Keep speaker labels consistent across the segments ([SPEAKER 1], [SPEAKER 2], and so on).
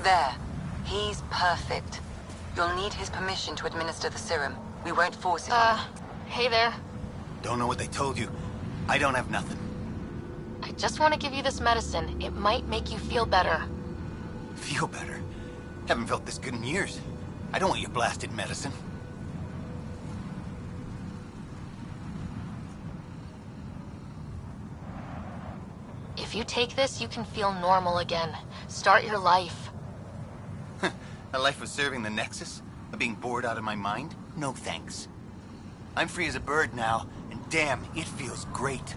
[SPEAKER 1] There. He's perfect. You'll need his permission to administer the serum. We won't force it on him.
[SPEAKER 2] Hey there.
[SPEAKER 3] Don't know what they told you. I don't have nothing.
[SPEAKER 2] I just want to give you this medicine. It might make you feel better.
[SPEAKER 3] Feel better? Haven't felt this good in years. I don't want your blasted medicine.
[SPEAKER 2] If you take this, you can feel normal again. Start your life.
[SPEAKER 3] A life of serving the Nexus? Of being bored out of my mind? No thanks. I'm free as a bird now, and damn, it feels great.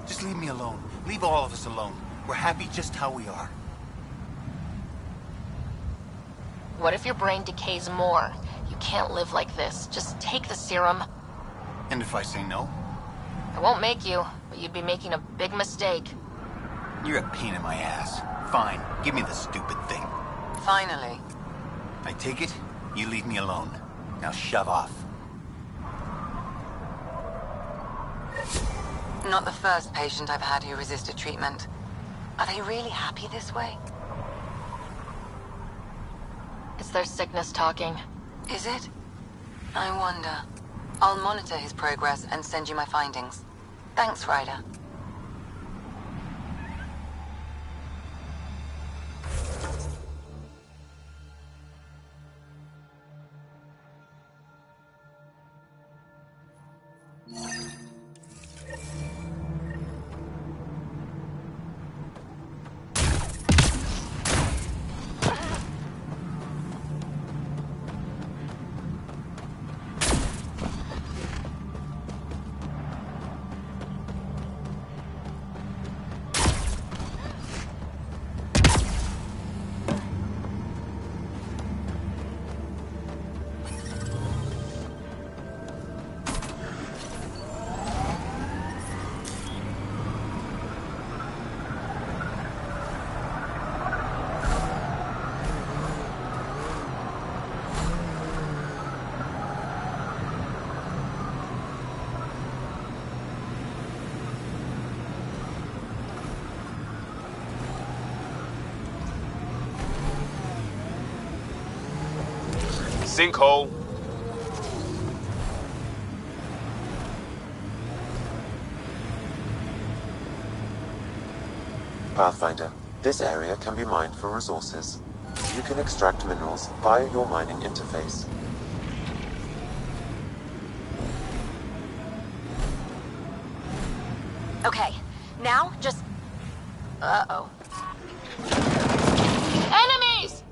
[SPEAKER 3] Just leave me alone. Leave all of us alone. We're happy just how we are.
[SPEAKER 2] What if your brain decays more? You can't live like this. Just take the serum.
[SPEAKER 3] And if I say no?
[SPEAKER 2] I won't make you, but you'd be making a big mistake.
[SPEAKER 3] You're a pain in my ass. Fine, give me the stupid thing.
[SPEAKER 1] Finally.
[SPEAKER 3] I take it, you leave me alone. Now shove off.
[SPEAKER 1] Not the first patient I've had who resisted treatment. Are they really happy this way?
[SPEAKER 2] It's their sickness talking.
[SPEAKER 1] Is it? I wonder. I'll monitor his progress and send you my findings. Thanks, Ryder.
[SPEAKER 4] Sinkhole.
[SPEAKER 5] Pathfinder, this area can be mined for resources. You can extract minerals via your mining interface.
[SPEAKER 2] Okay, now just... Uh-oh. Enemies!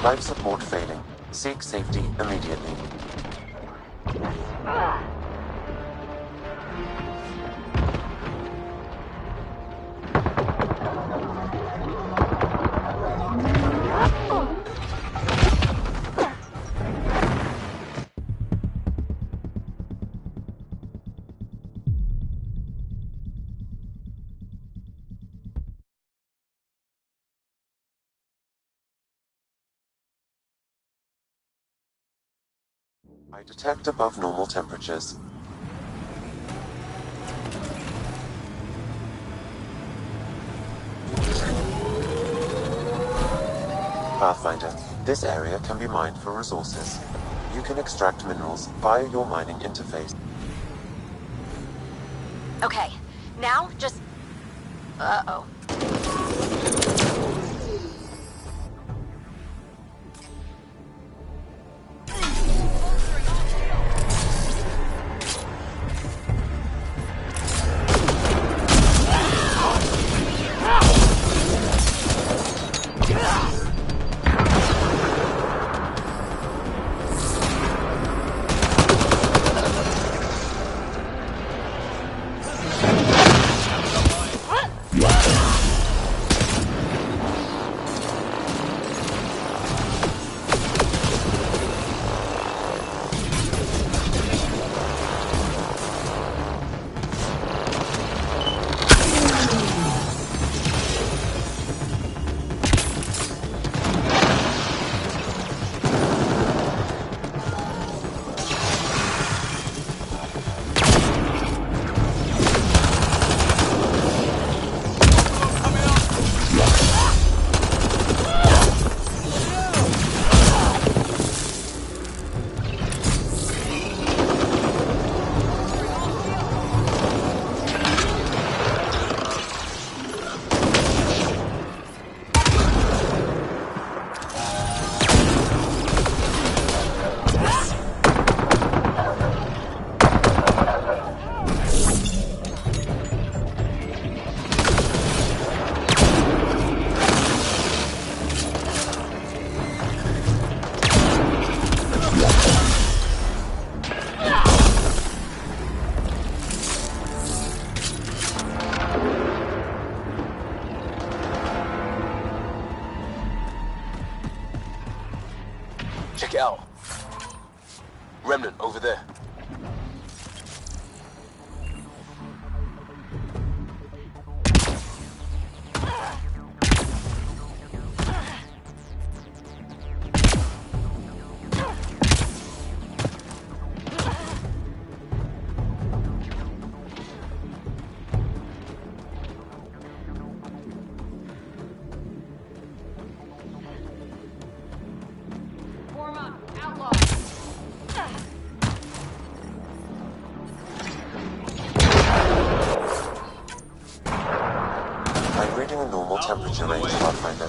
[SPEAKER 5] Life support failing. Seek safety immediately. I detect above normal temperatures. Pathfinder, this area can be mined for resources. You can extract minerals via your mining interface.
[SPEAKER 2] Okay, now just... Uh-oh.
[SPEAKER 4] Check it out. Remnant over there.
[SPEAKER 5] Temperature range, Pathfinder.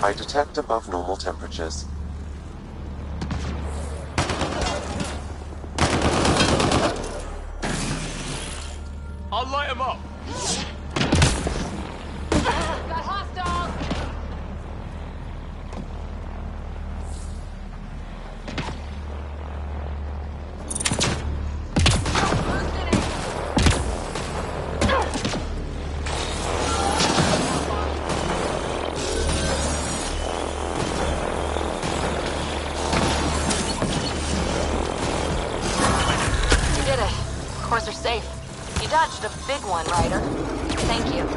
[SPEAKER 5] I detect above normal temperatures.
[SPEAKER 4] I'll light him up.
[SPEAKER 2] Got hostiles! Are safe. You dodged a big one, Ryder. Thank you.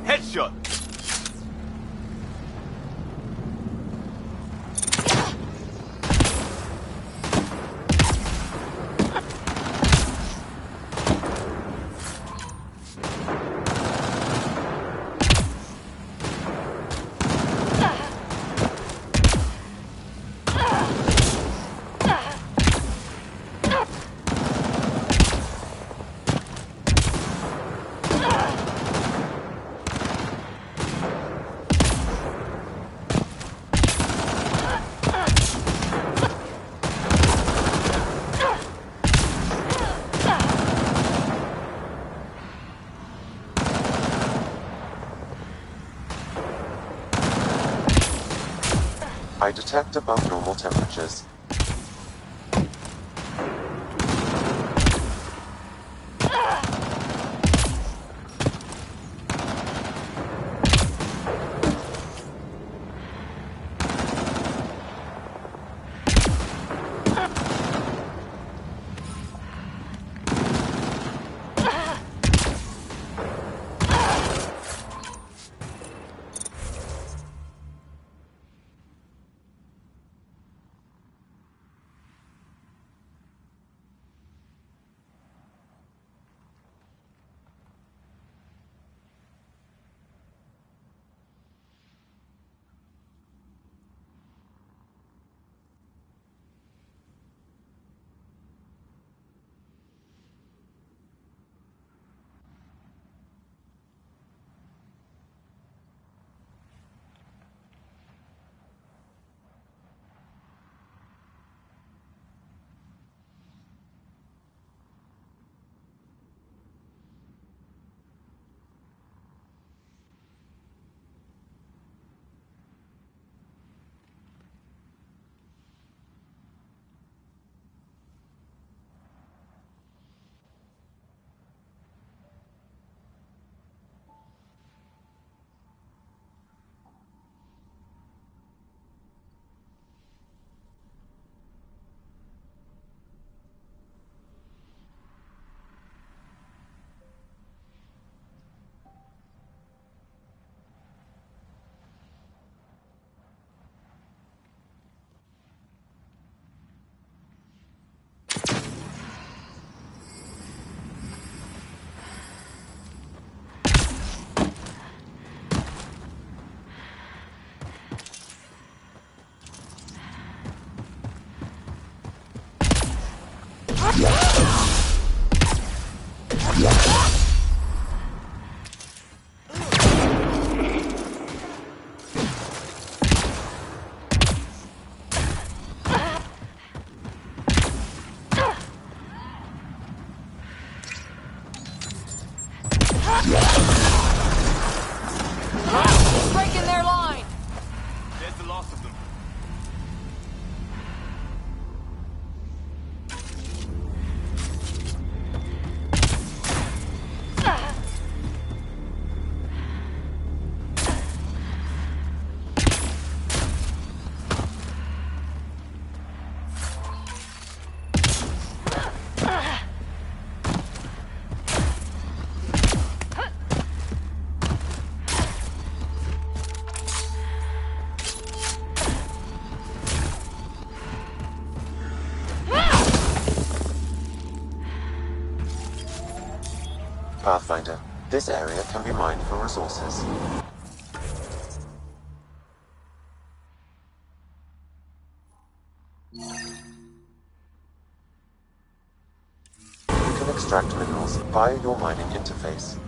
[SPEAKER 4] Headshot.
[SPEAKER 5] I detect above normal temperatures.
[SPEAKER 2] Breaking their line!
[SPEAKER 3] There's the last of them.
[SPEAKER 5] Pathfinder, this area can be mined for resources. You can extract minerals via your mining interface.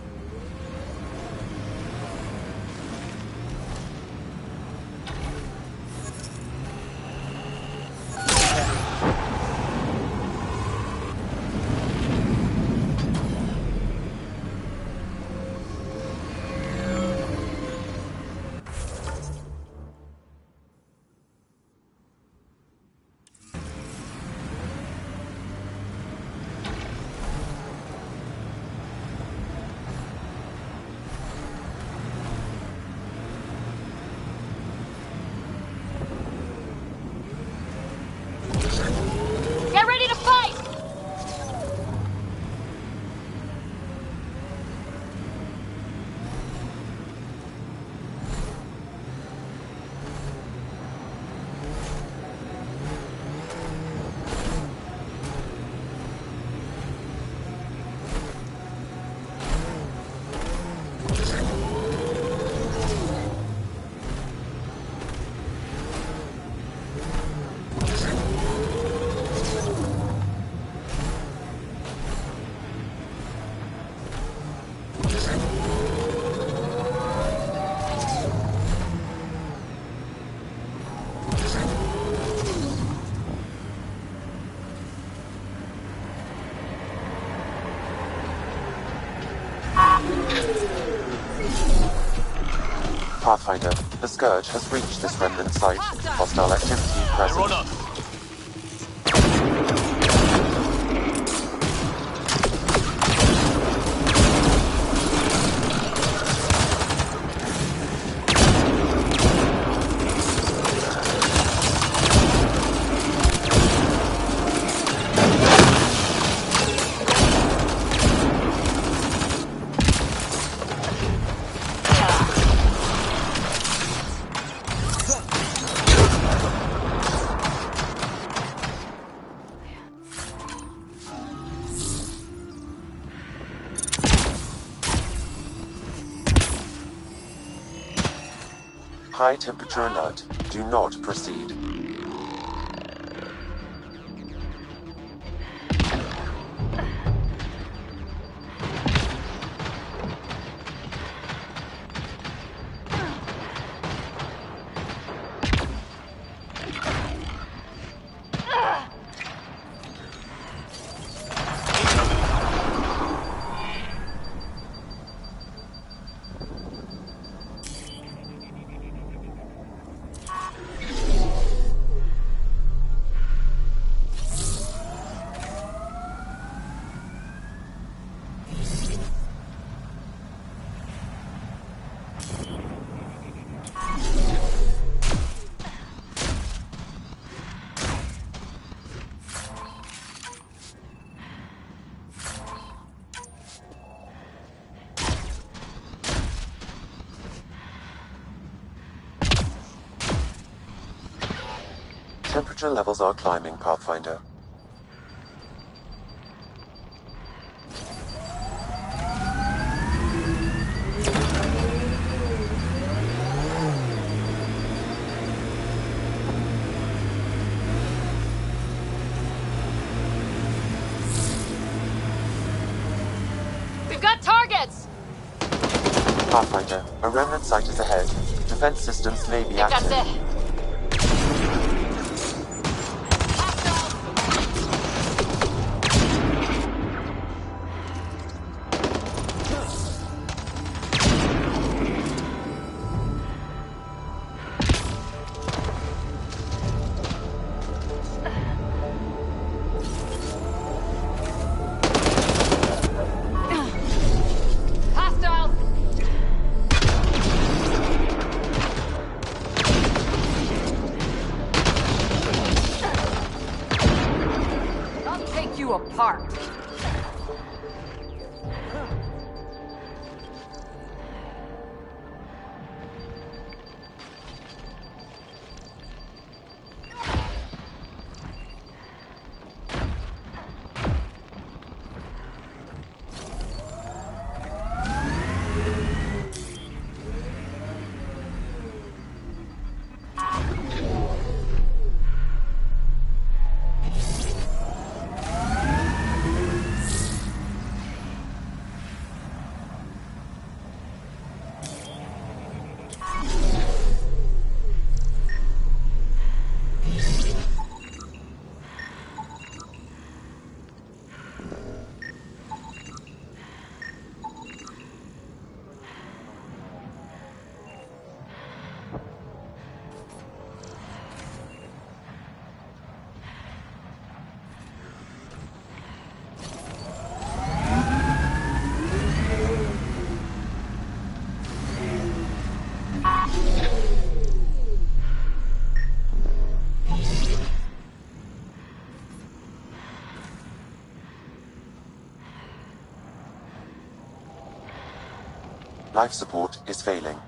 [SPEAKER 5] Pathfinder, the Scourge has reached this remnant site. Hostile activity present. High temperature alert. Do not proceed. Temperature levels are climbing, Pathfinder.
[SPEAKER 2] We've got targets!
[SPEAKER 5] Pathfinder, a remnant site is ahead. Defense systems may be
[SPEAKER 2] I think
[SPEAKER 5] active.
[SPEAKER 2] that's it.
[SPEAKER 1] Apart.
[SPEAKER 5] Life support is failing.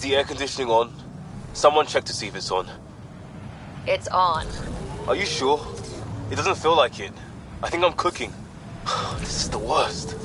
[SPEAKER 4] the air conditioning on? Someone check to see if it's on.
[SPEAKER 2] It's on.
[SPEAKER 4] Are you sure? It doesn't feel like it. I think I'm cooking. This is the worst.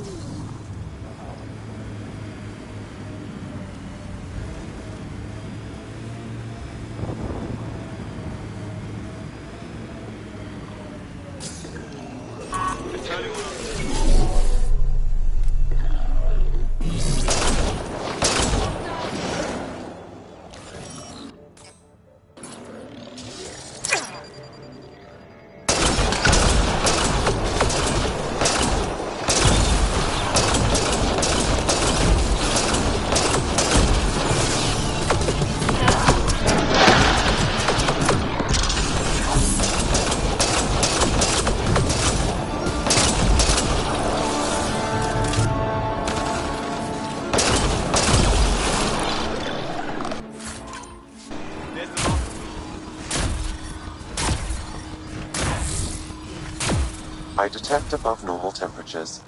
[SPEAKER 5] I detect above normal temperatures.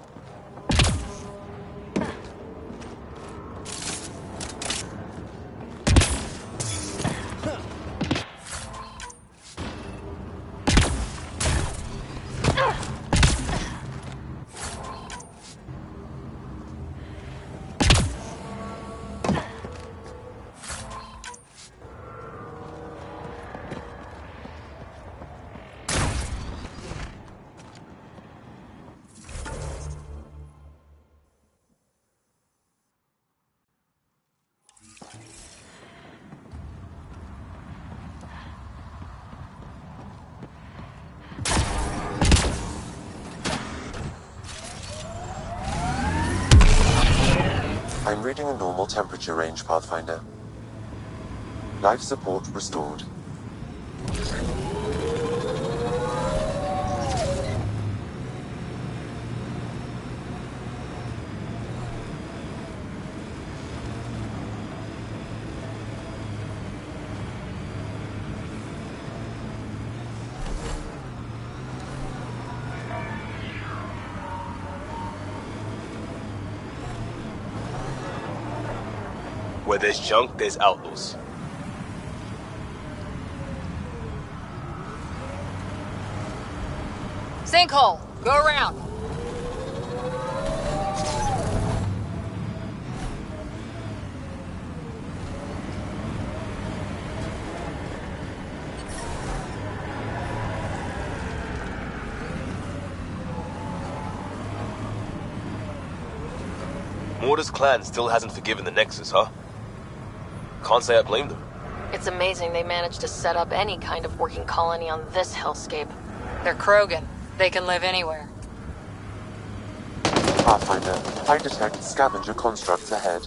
[SPEAKER 5] I'm reading a normal temperature range, Pathfinder. Life support restored.
[SPEAKER 4] Where there's junk, there's outlaws.
[SPEAKER 2] Sinkhole! Go around!
[SPEAKER 4] Morta's clan still hasn't forgiven the Nexus, huh? Can't say I blame them.
[SPEAKER 2] It's amazing they managed to set up any kind of working colony on this hellscape.
[SPEAKER 1] They're Krogan. They can live anywhere.
[SPEAKER 5] Pathfinder, I detect scavenger constructs ahead.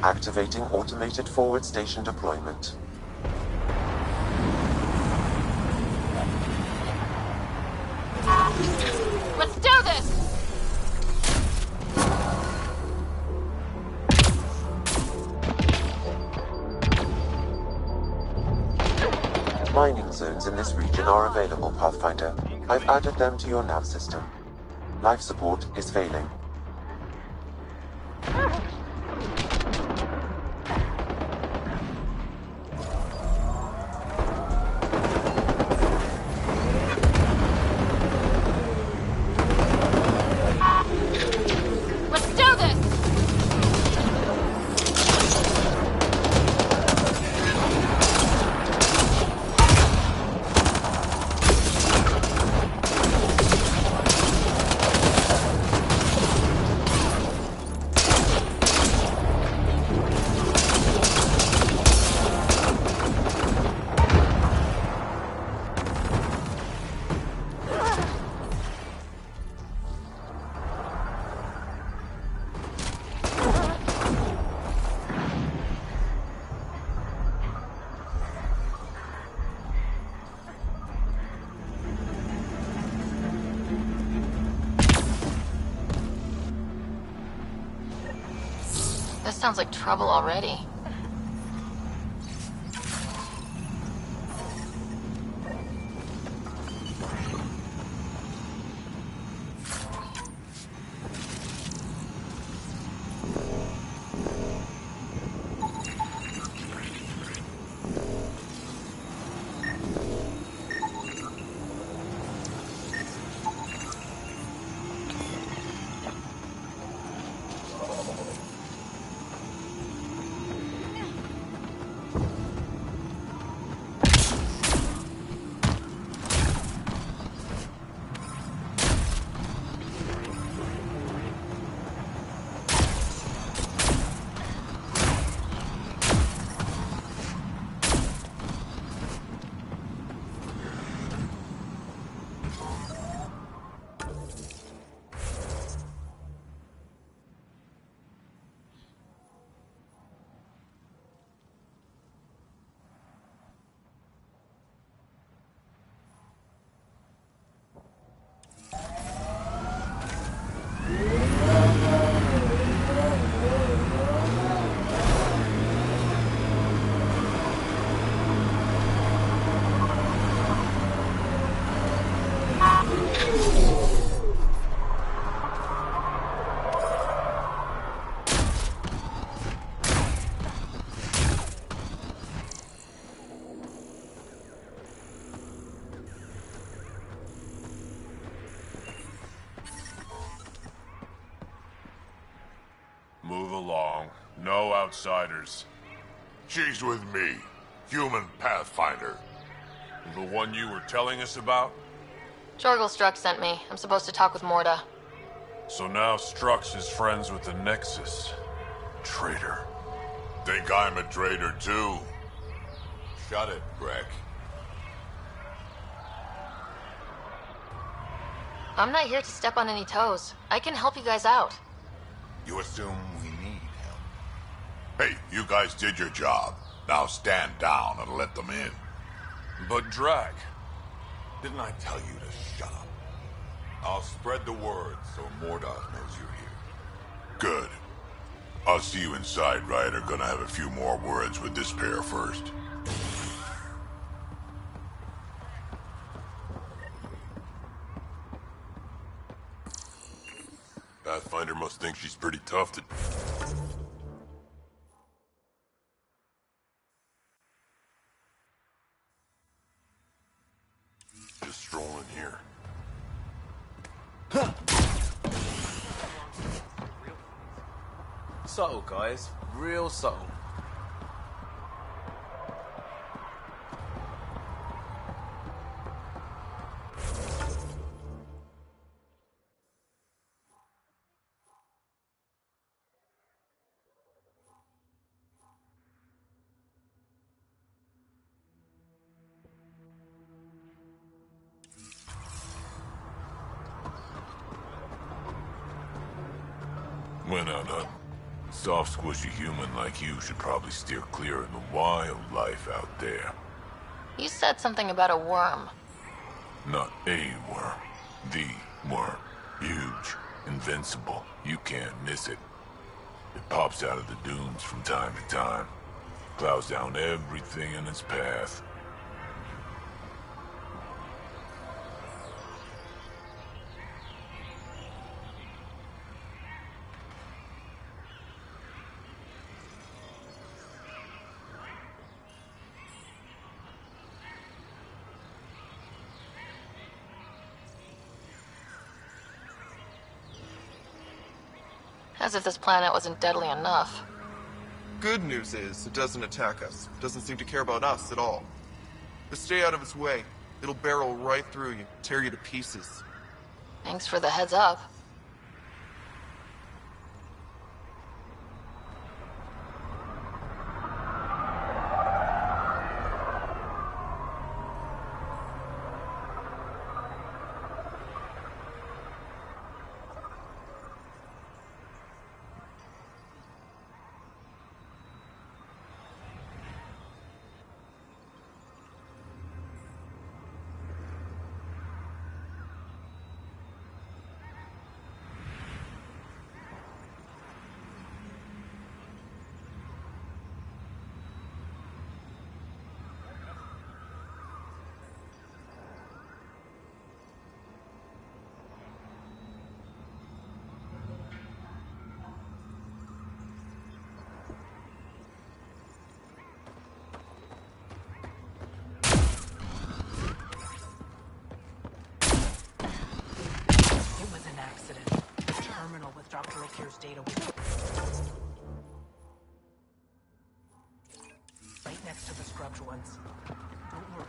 [SPEAKER 5] Activating automated forward station deployment.
[SPEAKER 2] Let's do this!
[SPEAKER 5] Mining zones in this region are available, Pathfinder. I've added them to your nav system. Life support is failing.
[SPEAKER 2] This sounds like trouble already.
[SPEAKER 6] Move along. No outsiders.
[SPEAKER 7] She's with me. Human Pathfinder.
[SPEAKER 6] The one you were telling us about?
[SPEAKER 2] Jorgel Strux sent me. I'm supposed to talk with Morda.
[SPEAKER 6] So now Strux is friends with the Nexus. Traitor.
[SPEAKER 7] Think I'm a traitor too? Shut it, Breck.
[SPEAKER 2] I'm not here to step on any toes. I can help you guys out.
[SPEAKER 7] You assume we need help. Hey, you guys did your job. Now stand down and let them in.
[SPEAKER 6] But Drag.
[SPEAKER 7] Didn't I tell you to shut up? I'll spread the word so Mordoth knows you're here. Good. I'll see you inside, Ryder. Gonna have a few more words with this pair first.
[SPEAKER 6] Pathfinder must think she's pretty tough to... Just strolling here.
[SPEAKER 4] Subtle, guys. Real subtle.
[SPEAKER 6] Went out hunting. Soft, squishy human like you should probably steer clear of the wildlife out there.
[SPEAKER 2] You said something about a worm.
[SPEAKER 6] Not a worm. The worm. Huge. Invincible. You can't miss it. It pops out of the dunes from time to time. Plows down everything in its path.
[SPEAKER 2] As if this planet wasn't deadly enough.
[SPEAKER 8] Good news is, it doesn't attack us. It doesn't seem to care about us at all. Just stay out of its way. It'll barrel right through you, tear you to pieces.
[SPEAKER 2] Thanks for the heads up.
[SPEAKER 9] Okir's data with right next to the scrubbed ones. Don't worry.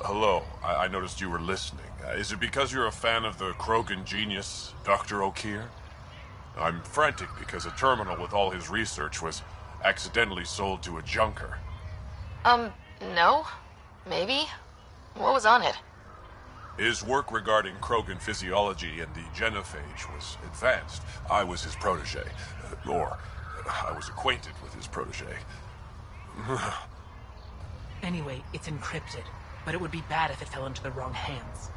[SPEAKER 6] Hello. I noticed you were listening. Is it because you're a fan of the Krogan genius, Dr. O'Keir? I'm frantic because a terminal with all his research was accidentally sold to a junker.
[SPEAKER 2] No. Maybe. What was on it?
[SPEAKER 6] His work regarding Krogan physiology and the genophage was advanced. I was his protege. Or, I was acquainted with his protege.
[SPEAKER 9] Anyway, it's encrypted, but it would be bad if it fell into the wrong hands.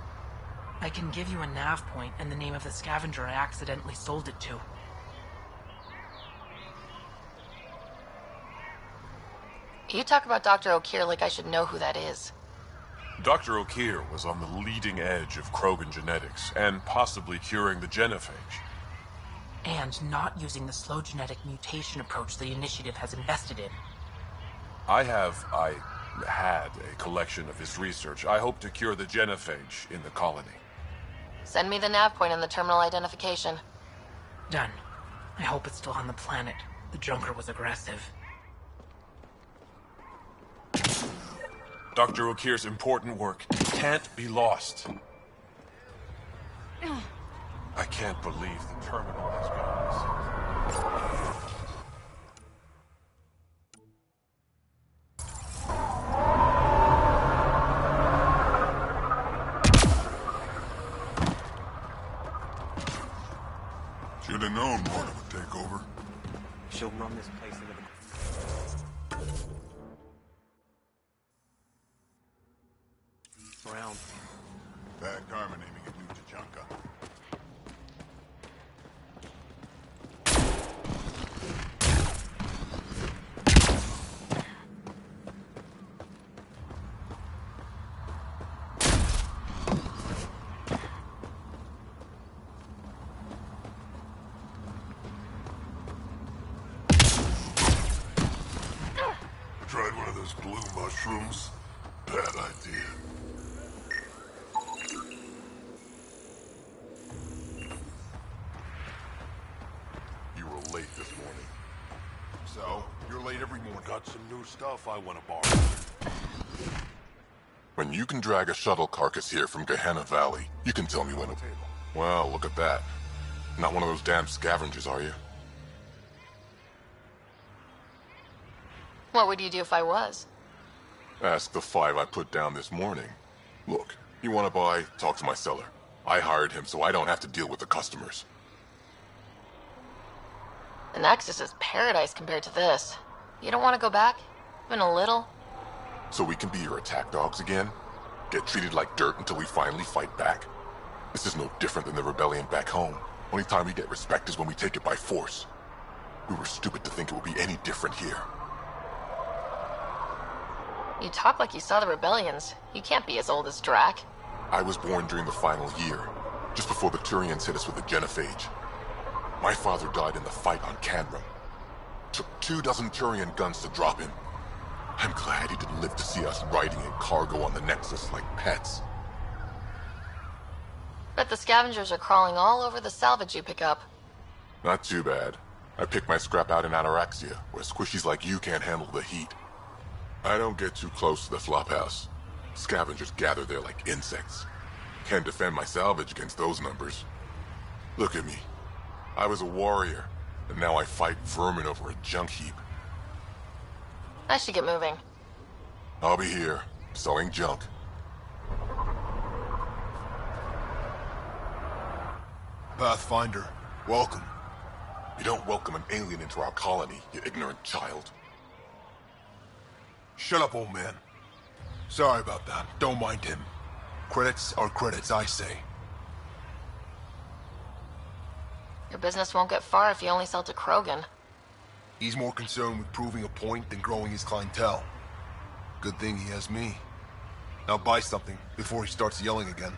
[SPEAKER 9] I can give you a nav point and the name of the scavenger I accidentally sold it to.
[SPEAKER 2] You talk about Dr. O'Keir like I should know who that is.
[SPEAKER 6] Dr. O'Keir was on the leading edge of Krogan genetics, and possibly curing the genophage.
[SPEAKER 9] And not using the slow genetic mutation approach the Initiative has invested in.
[SPEAKER 6] I had a collection of his research. I hope to cure the genophage in the colony.
[SPEAKER 2] Send me the nav point and the terminal identification.
[SPEAKER 9] Done. I hope it's still on the planet. The junker was aggressive.
[SPEAKER 6] Dr. O'Keir's important work can't be lost. I can't believe the terminal has gone.
[SPEAKER 7] Should have known Morta would take over.
[SPEAKER 10] She'll run this place into the... Round.
[SPEAKER 7] Bad karma naming it New Tachanka. Tried one of those blue mushrooms? Bad idea. You were late this morning. So, you're late every morning. Got some new stuff I want to borrow. When you can drag a shuttle carcass here from Gehenna Valley, you can tell me when to... Well, look at that. Not one of those damn scavengers, are you?
[SPEAKER 2] What would you do if I was?
[SPEAKER 7] Ask the 5 I put down this morning. Look, you want to buy? Talk to my seller. I hired him so I don't have to deal with the customers.
[SPEAKER 2] The Nexus is paradise compared to this. You don't want to go back? Even a little?
[SPEAKER 7] So we can be your attack dogs again? Get treated like dirt until we finally fight back? This is no different than the rebellion back home. Only time we get respect is when we take it by force. We were stupid to think it would be any different here.
[SPEAKER 2] You talk like you saw the rebellions. You can't be as old as Drac.
[SPEAKER 7] I was born during the final year, just before the Turians hit us with the genophage. My father died in the fight on Canrum. Took 24 Turian guns to drop him. I'm glad he didn't live to see us riding in cargo on the Nexus like pets.
[SPEAKER 2] Bet the scavengers are crawling all over the salvage you pick up.
[SPEAKER 7] Not too bad. I picked my scrap out in Ataraxia, where squishies like you can't handle the heat. I don't get too close to the flophouse. Scavengers gather there like insects. Can't defend my salvage against those numbers. Look at me. I was a warrior, and now I fight vermin over a junk heap.
[SPEAKER 2] I should get moving.
[SPEAKER 7] I'll be here, selling junk.
[SPEAKER 11] Pathfinder, welcome.
[SPEAKER 7] You don't welcome an alien into our colony, you ignorant child.
[SPEAKER 11] Shut up, old man. Sorry about that. Don't mind him. Credits are credits, I say.
[SPEAKER 2] Your business won't get far if you only sell to Krogan.
[SPEAKER 11] He's more concerned with proving a point than growing his clientele. Good thing he has me. Now buy something before he starts yelling again.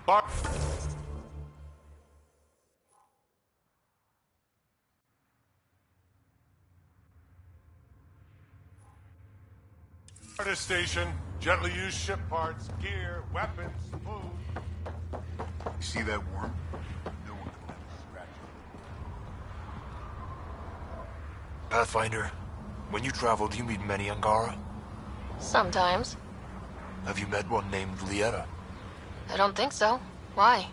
[SPEAKER 7] Barter station. Gently used ship parts, gear, weapons, food.
[SPEAKER 11] You see that worm? No one can let it scratch it.
[SPEAKER 12] Pathfinder, when you travel, do you meet many Angara?
[SPEAKER 2] Sometimes.
[SPEAKER 12] Have you met one named Lieta?
[SPEAKER 2] I don't think so. Why?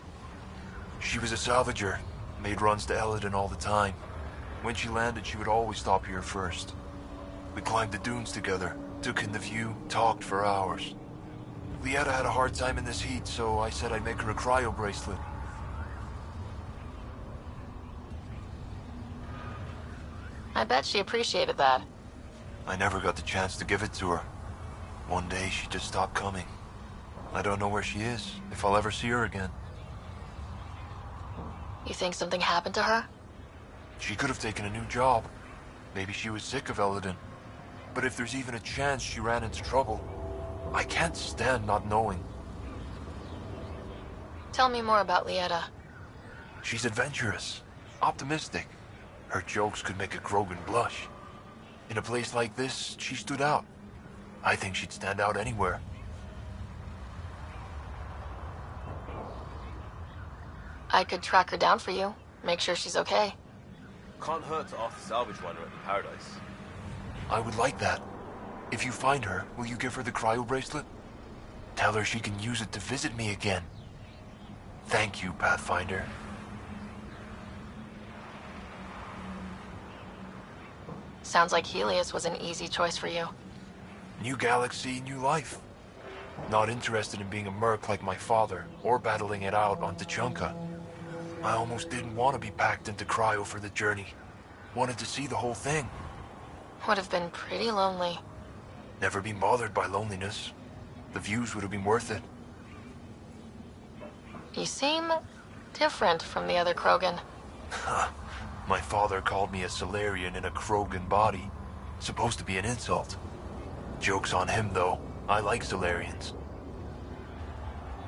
[SPEAKER 12] She was a salvager, made runs to Eladin all the time. When she landed, she would always stop here first. We climbed the dunes together, took in the view, talked for hours. Lieta had a hard time in this heat, so I said I'd make her a cryo bracelet.
[SPEAKER 2] I bet she appreciated that.
[SPEAKER 12] I never got the chance to give it to her. One day, she just stopped coming. I don't know where she is, if I'll ever see her again.
[SPEAKER 2] You think something happened to her?
[SPEAKER 12] She could have taken a new job. Maybe she was sick of Eladin. But if there's even a chance she ran into trouble, I can't stand not knowing.
[SPEAKER 2] Tell me more about Lieta.
[SPEAKER 12] She's adventurous, optimistic. Her jokes could make a Krogan blush. In a place like this, she stood out. I think she'd stand out anywhere.
[SPEAKER 2] I could track her down for you, make sure she's okay.
[SPEAKER 4] Can't hurt to ask the salvage runner at the Paradise.
[SPEAKER 12] I would like that. If you find her, will you give her the cryo bracelet? Tell her she can use it to visit me again. Thank you, Pathfinder.
[SPEAKER 2] Sounds like Helios was an easy choice for you.
[SPEAKER 12] New galaxy, new life. Not interested in being a merc like my father, or battling it out on Tuchanka. I almost didn't want to be packed into cryo for the journey. Wanted to see the whole thing.
[SPEAKER 2] Would have been pretty lonely.
[SPEAKER 12] Never been bothered by loneliness. The views would have been worth it.
[SPEAKER 2] You seem different from the other Krogan.
[SPEAKER 12] My father called me a Solarian in a Krogan body. Supposed to be an insult. Joke's on him, though. I like Solarians.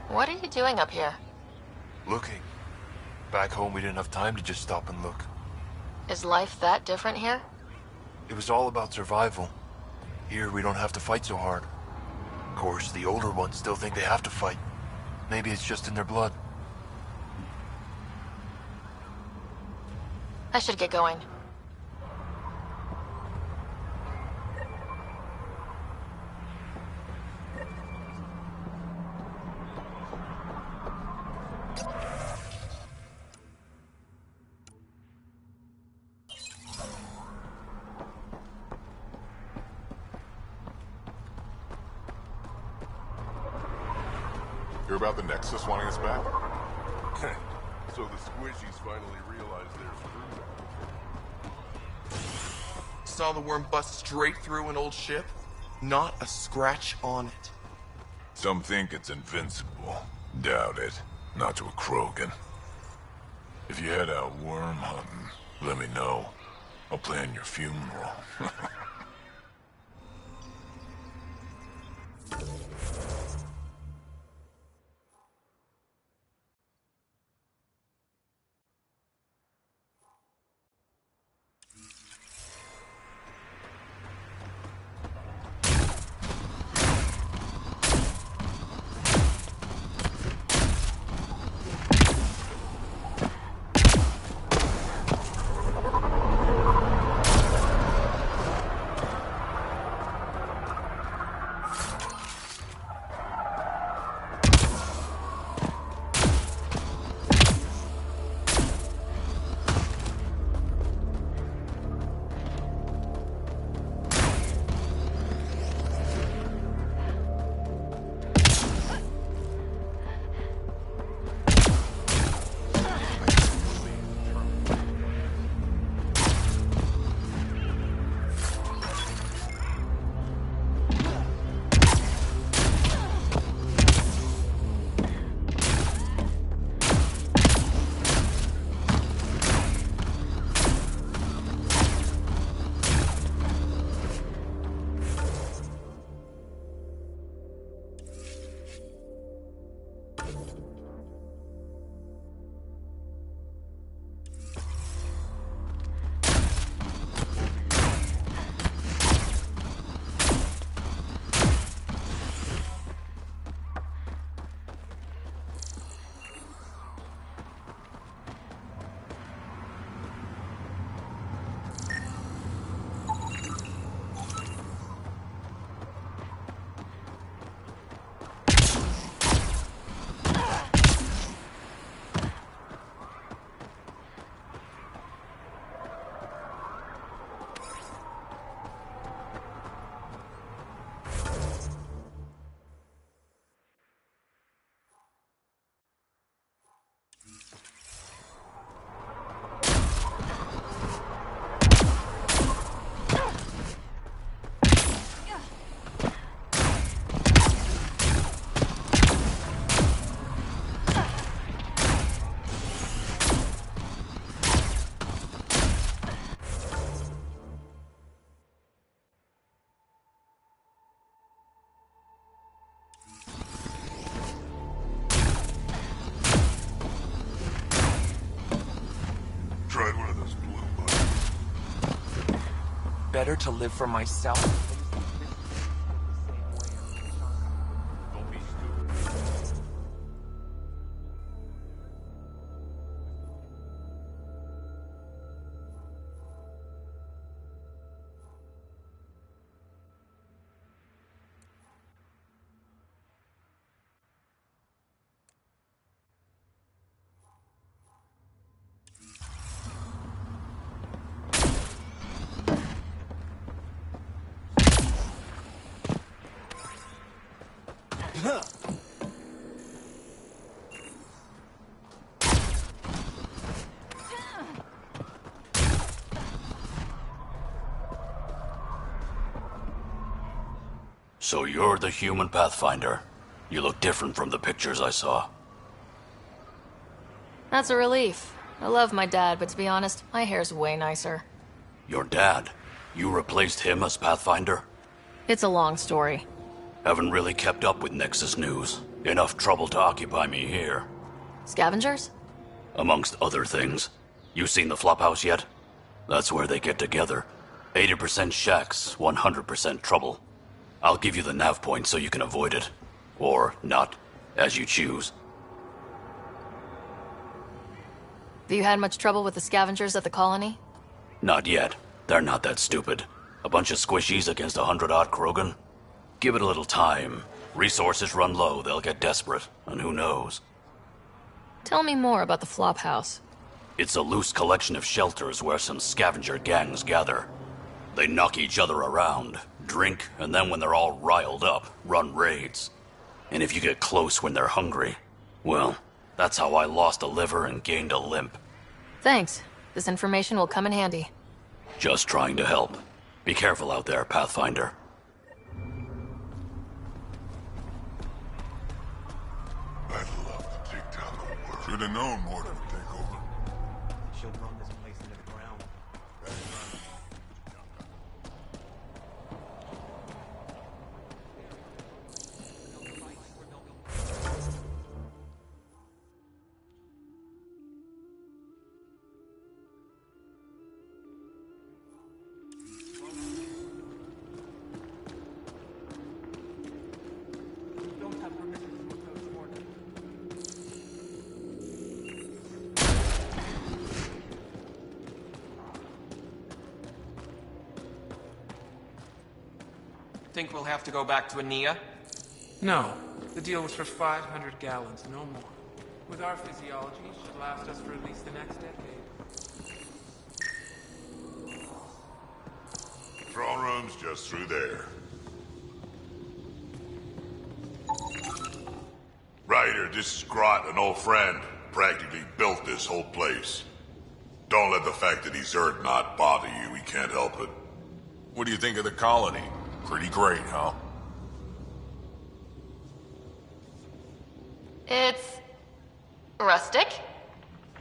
[SPEAKER 2] What are you doing up here?
[SPEAKER 12] Looking. Back home, we didn't have time to just stop and look.
[SPEAKER 2] Is life that different here?
[SPEAKER 12] It was all about survival. Here, we don't have to fight so hard. Of course, the older ones still think they have to fight. Maybe it's just in their blood.
[SPEAKER 2] I should get going.
[SPEAKER 7] Hear about the Nexus wanting us back? So the squishies finally realized they're screwed.
[SPEAKER 8] Saw the worm bust straight through an old ship? Not a scratch on it.
[SPEAKER 6] Some think it's invincible. Doubt it. Not to a Krogan. If you head out worm hunting, let me know. I'll plan your funeral.
[SPEAKER 13] better to live for myself?
[SPEAKER 14] So you're the human Pathfinder. You look different from the pictures I saw.
[SPEAKER 2] That's a relief. I love my dad, but to be honest, my hair's way nicer.
[SPEAKER 14] Your dad? You replaced him as Pathfinder?
[SPEAKER 2] It's a long story.
[SPEAKER 14] Haven't really kept up with Nexus news. Enough trouble to occupy me here.
[SPEAKER 2] Scavengers?
[SPEAKER 14] Amongst other things. You seen the Flophouse yet? That's where they get together. 80% shacks, 100% trouble. I'll give you the nav point so you can avoid it. Or not, as you choose.
[SPEAKER 2] Have you had much trouble with the scavengers at the colony?
[SPEAKER 14] Not yet. They're not that stupid. A bunch of squishies against 100-odd Krogan? Give it a little time. Resources run low, they'll get desperate, and who knows?
[SPEAKER 2] Tell me more about the Flophouse.
[SPEAKER 14] It's a loose collection of shelters where some scavenger gangs gather. They knock each other around, drink, and then when they're all riled up, run raids. And if you get close when they're hungry, well, that's how I lost a liver and gained a limp.
[SPEAKER 2] Thanks. This information will come in handy.
[SPEAKER 14] Just trying to help. Be careful out there, Pathfinder.
[SPEAKER 7] I'd love to take down the world. Should have known Morton would take over.
[SPEAKER 10] She'll run this place into the ground.
[SPEAKER 13] Think we'll have to go back to Ania?
[SPEAKER 9] No. The deal was for 500 gallons, no more. With our physiology, it should last us for at least the next decade.
[SPEAKER 7] Throne room's just through there. Ryder, this is Grot, an old friend. Practically built this whole place. Don't let the fact that he's Erd-not bother you. He can't help it.
[SPEAKER 6] What do you think of the colony? Pretty great, huh?
[SPEAKER 2] It's... rustic?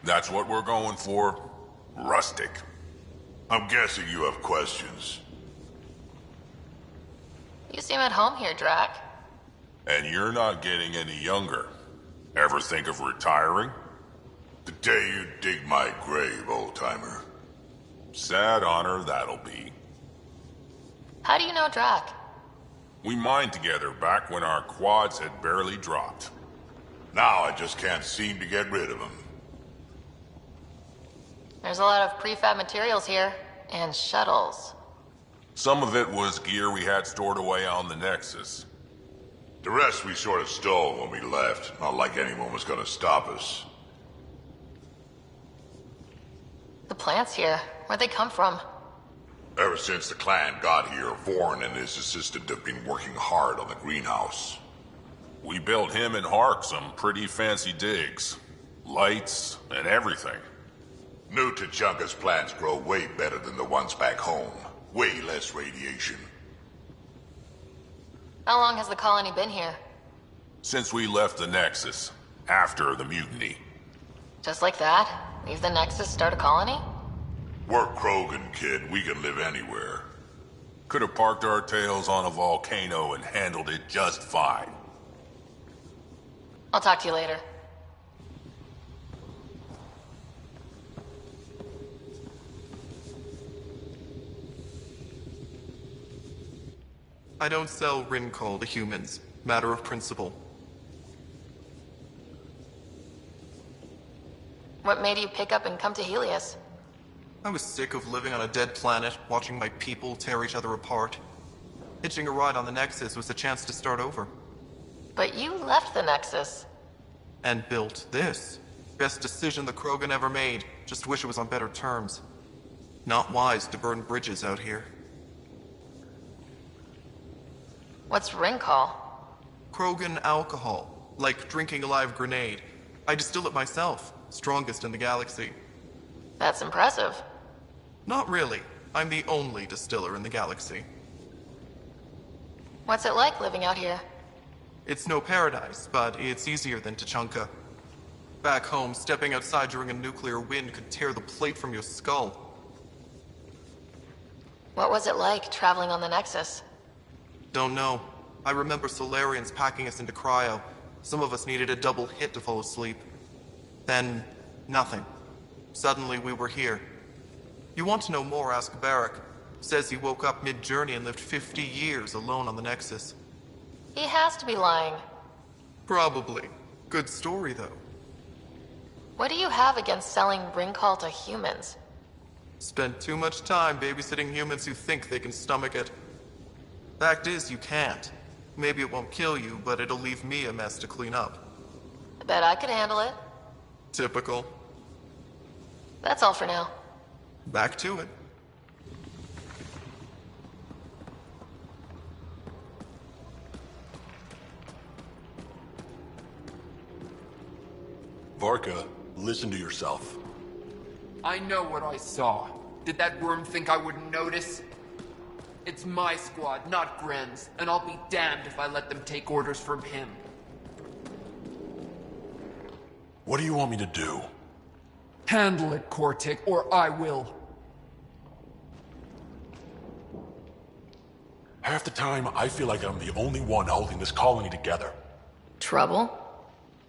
[SPEAKER 6] That's what we're going for. Rustic.
[SPEAKER 7] I'm guessing you have questions.
[SPEAKER 2] You seem at home here, Drac.
[SPEAKER 6] And you're not getting any younger. Ever think of retiring?
[SPEAKER 7] The day you dig my grave, old-timer.
[SPEAKER 6] Sad honor that'll be.
[SPEAKER 2] How do you know Drac?
[SPEAKER 6] We mined together back when our quads had barely dropped.
[SPEAKER 7] Now I just can't seem to get rid of him.
[SPEAKER 2] There's a lot of prefab materials here, and shuttles.
[SPEAKER 6] Some of it was gear we had stored away on the Nexus.
[SPEAKER 7] The rest we sort of stole when we left. Not like anyone was gonna stop us.
[SPEAKER 2] The plants here, where'd they come from?
[SPEAKER 7] Ever since the clan got here, Vorn and his assistant have been working hard on the greenhouse.
[SPEAKER 6] We built him and Hark some pretty fancy digs. Lights and everything.
[SPEAKER 7] New Tachanka's plants grow way better than the ones back home. Way less radiation.
[SPEAKER 2] How long has the colony been here?
[SPEAKER 6] Since we left the Nexus. After the mutiny.
[SPEAKER 2] Just like that? Leave the Nexus, start a colony?
[SPEAKER 7] We're Krogan, kid. We can live anywhere.
[SPEAKER 6] Could have parked our tails on a volcano and handled it just fine.
[SPEAKER 2] I'll talk to you later.
[SPEAKER 8] I don't sell Rincol to humans. Matter of principle.
[SPEAKER 2] What made you pick up and come to Helios?
[SPEAKER 8] I was sick of living on a dead planet, watching my people tear each other apart. Hitching a ride on the Nexus was a chance to start over.
[SPEAKER 2] But you left the Nexus.
[SPEAKER 8] And built this. Best decision the Krogan ever made. Just wish it was on better terms. Not wise to burn bridges out here.
[SPEAKER 2] What's Rincol?
[SPEAKER 8] Krogan alcohol. Like drinking a live grenade. I distill it myself. Strongest in the galaxy.
[SPEAKER 2] That's impressive.
[SPEAKER 8] Not really. I'm the only distiller in the galaxy.
[SPEAKER 2] What's it like living out here?
[SPEAKER 8] It's no paradise, but it's easier than Tachanka. Back home, stepping outside during a nuclear wind could tear the plate from your skull.
[SPEAKER 2] What was it like traveling on the Nexus?
[SPEAKER 8] Don't know. I remember Solarians packing us into cryo. Some of us needed a double hit to fall asleep. Then, nothing. Suddenly we were here. You want to know more, ask Barrack. Says he woke up mid-journey and lived 50 years alone on the Nexus.
[SPEAKER 2] He has to be lying.
[SPEAKER 8] Probably. Good story, though.
[SPEAKER 2] What do you have against selling Rincol to humans?
[SPEAKER 8] Spent too much time babysitting humans who think they can stomach it. Fact is, you can't. Maybe it won't kill you, but it'll leave me a mess to clean up.
[SPEAKER 2] I bet I could handle it.
[SPEAKER 8] Typical.
[SPEAKER 2] That's all for now.
[SPEAKER 8] Back to it.
[SPEAKER 6] Varka, listen to yourself.
[SPEAKER 15] I know what I saw. Did that worm think I wouldn't notice? It's my squad, not Gren's, and I'll be damned if I let them take orders from him.
[SPEAKER 6] What do you want me to do?
[SPEAKER 15] Handle it, Cortic, or I will.
[SPEAKER 6] Half the time, I feel like I'm the only one holding this colony together.
[SPEAKER 2] Trouble?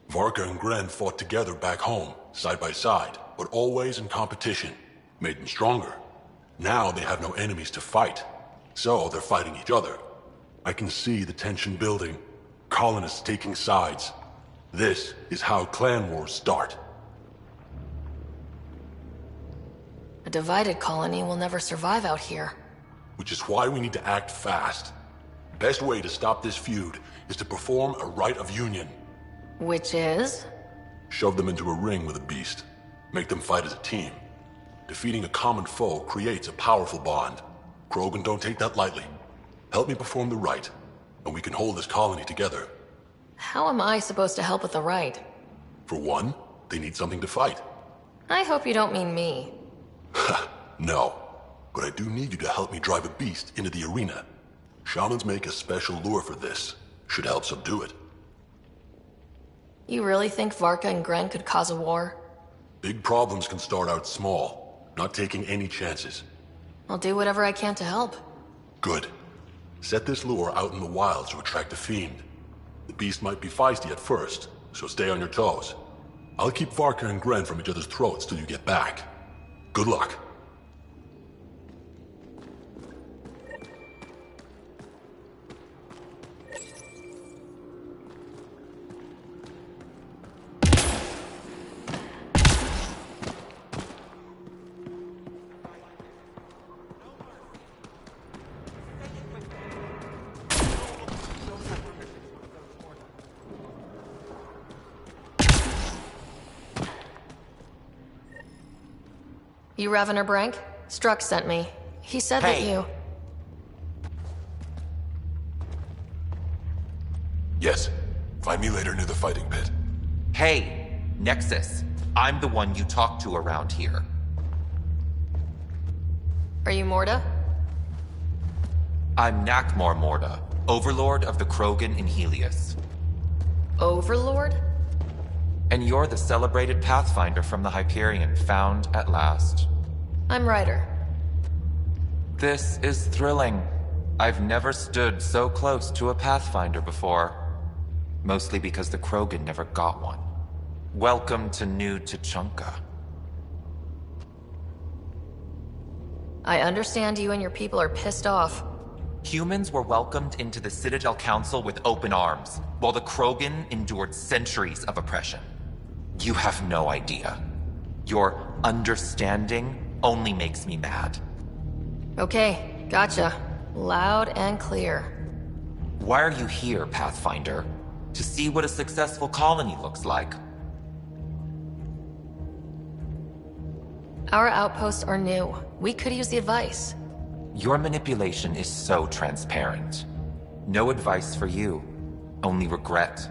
[SPEAKER 6] Varka and Gren fought together back home, side by side, but always in competition. Made them stronger. Now they have no enemies to fight, so they're fighting each other. I can see the tension building, colonists taking sides. This is how clan wars start.
[SPEAKER 2] A divided colony will never survive out here.
[SPEAKER 6] Which is why we need to act fast. Best way to stop this feud is to perform a rite of union.
[SPEAKER 2] Which is?
[SPEAKER 6] Shove them into a ring with a beast. Make them fight as a team. Defeating a common foe creates a powerful bond. Krogan don't take that lightly. Help me perform the rite, and we can hold this colony together.
[SPEAKER 2] How am I supposed to help with the rite?
[SPEAKER 6] For one, they need something to fight.
[SPEAKER 2] I hope you don't mean me.
[SPEAKER 6] No, but I do need you to help me drive a beast into the arena. Shamans make a special lure for this. Should help subdue it.
[SPEAKER 2] You really think Varka and Gren could cause a war?
[SPEAKER 6] Big problems can start out small, not taking any chances.
[SPEAKER 2] I'll do whatever I can to help.
[SPEAKER 6] Good. Set this lure out in the wilds to attract a fiend. The beast might be feisty at first, so stay on your toes. I'll keep Varka and Gren from each other's throats till you get back. Good luck.
[SPEAKER 2] You Ravener Brank? Struck sent me. He said that you...
[SPEAKER 6] Yes. Find me later near the fighting pit.
[SPEAKER 16] Hey, Nexus. I'm the one you talk to around here.
[SPEAKER 2] Are you Morda?
[SPEAKER 16] I'm Nakmor Morda, Overlord of the Krogan in Helios.
[SPEAKER 2] Overlord?
[SPEAKER 16] And you're the celebrated Pathfinder from the Hyperion, found at last.
[SPEAKER 2] I'm Ryder.
[SPEAKER 16] This is thrilling. I've never stood so close to a Pathfinder before. Mostly because the Krogan never got one. Welcome to New Tachanka.
[SPEAKER 2] I understand you and your people are pissed off.
[SPEAKER 16] Humans were welcomed into the Citadel Council with open arms, while the Krogan endured centuries of oppression. You have no idea. Your understanding only makes me mad.
[SPEAKER 2] Okay, gotcha. Loud and clear.
[SPEAKER 16] Why are you here, Pathfinder? To see what a successful colony looks like.
[SPEAKER 2] Our outposts are new. We could use the advice.
[SPEAKER 16] Your manipulation is so transparent. No advice for you, only regret.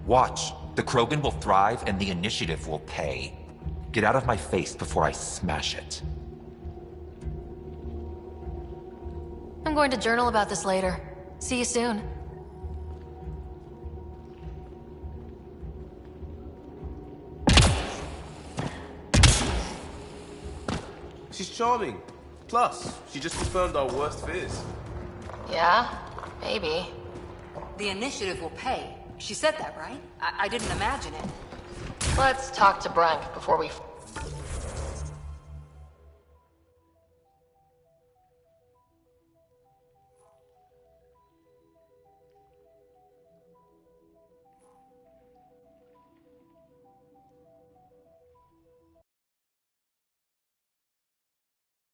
[SPEAKER 16] Watch, the Krogan will thrive and the initiative will pay. Get out of my face before I smash it.
[SPEAKER 2] I'm going to journal about this later. See you soon.
[SPEAKER 4] She's charming. Plus, she just confirmed our worst fears.
[SPEAKER 2] Yeah, maybe.
[SPEAKER 1] The initiative will pay. She said that, right? I didn't imagine it.
[SPEAKER 2] Let's talk to Brank before we